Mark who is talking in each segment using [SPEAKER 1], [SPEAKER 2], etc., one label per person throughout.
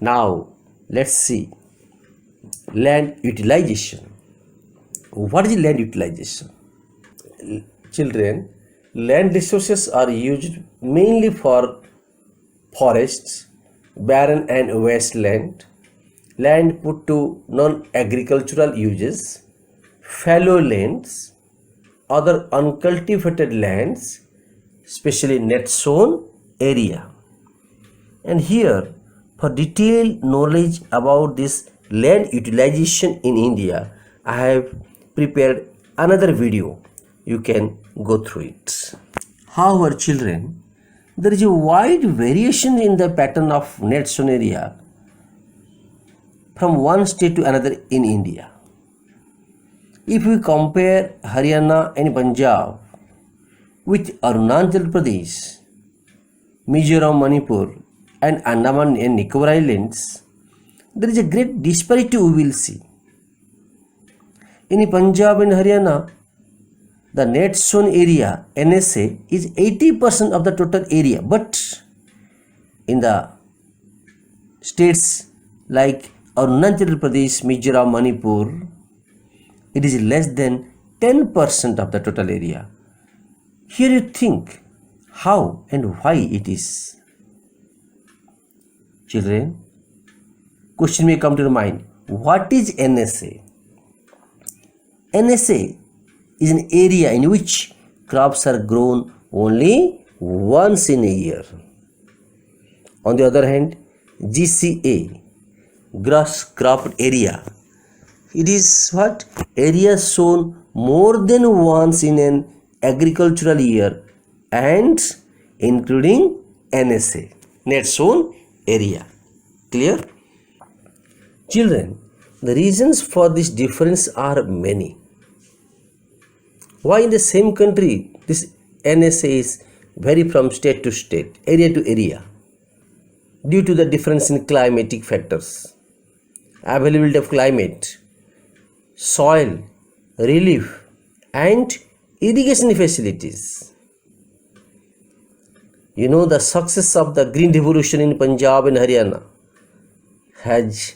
[SPEAKER 1] Now let's see land utilization. What is land utilization? Children, land resources are used mainly for forests, barren and wasteland, land put to non-agricultural uses, fallow lands, other uncultivated lands, especially net zone area. And here, for detailed knowledge about this land utilization in India, I have prepared another video. You can go through it. However, children, there is a wide variation in the pattern of net zone area from one state to another in India. If we compare Haryana and Punjab with Arunachal Pradesh, Mizoram, Manipur, and Andaman and Nicobar Islands, there is a great disparity we will see. In Punjab and Haryana, the net zone area NSA is 80% of the total area, but in the states like Arunachal Pradesh, Mizoram, Manipur, it is less than 10% of the total area. Here you think how and why it is. Children, question may come to your mind. What is NSA? NSA is an area in which crops are grown only once in a year. On the other hand, GCA, gross cropped area, it is what? Area sown more than once in an agricultural year and including NSA, net sown area. Clear? Children, the reasons for this difference are many. Why in the same country this NSA is vary from state to state, area to area? Due to the difference in climatic factors, availability of climate, soil, relief, and irrigation facilities. You know, the success of the Green Revolution in Punjab and Haryana has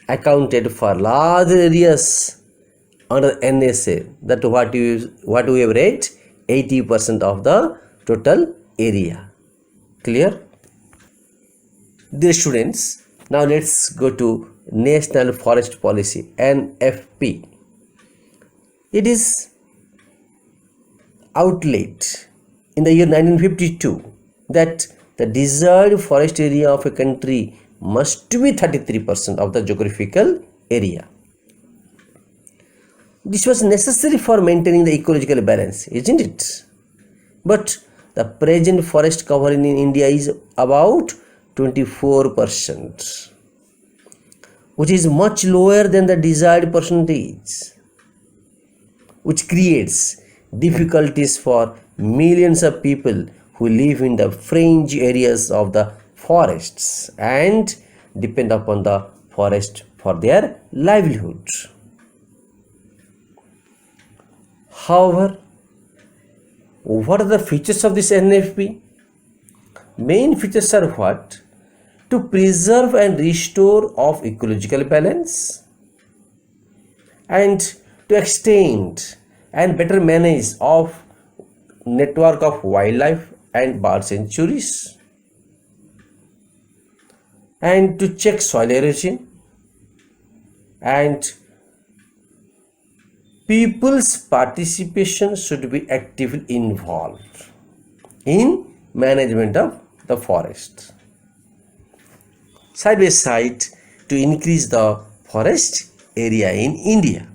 [SPEAKER 1] accounted for large areas under NSA. That what we have read, 80% of the total area. Clear? Dear students, now let's go to National Forest Policy, NFP. It is outlaid in the year 1952 that the desired forest area of a country must be 33% of the geographical area. This was necessary for maintaining the ecological balance, isn't it? But the present forest cover in India is about 24%, which is much lower than the desired percentage, which creates difficulties for millions of people who live in the fringe areas of the forests and depend upon the forest for their livelihood. However, what are the features of this NFP? Main features are what? To preserve and restore of ecological balance and to extend and better manage of network of wildlife and bird sanctuaries and to check soil erosion, and people's participation should be actively involved in management of the forest. Side by side to increase the forest area in India.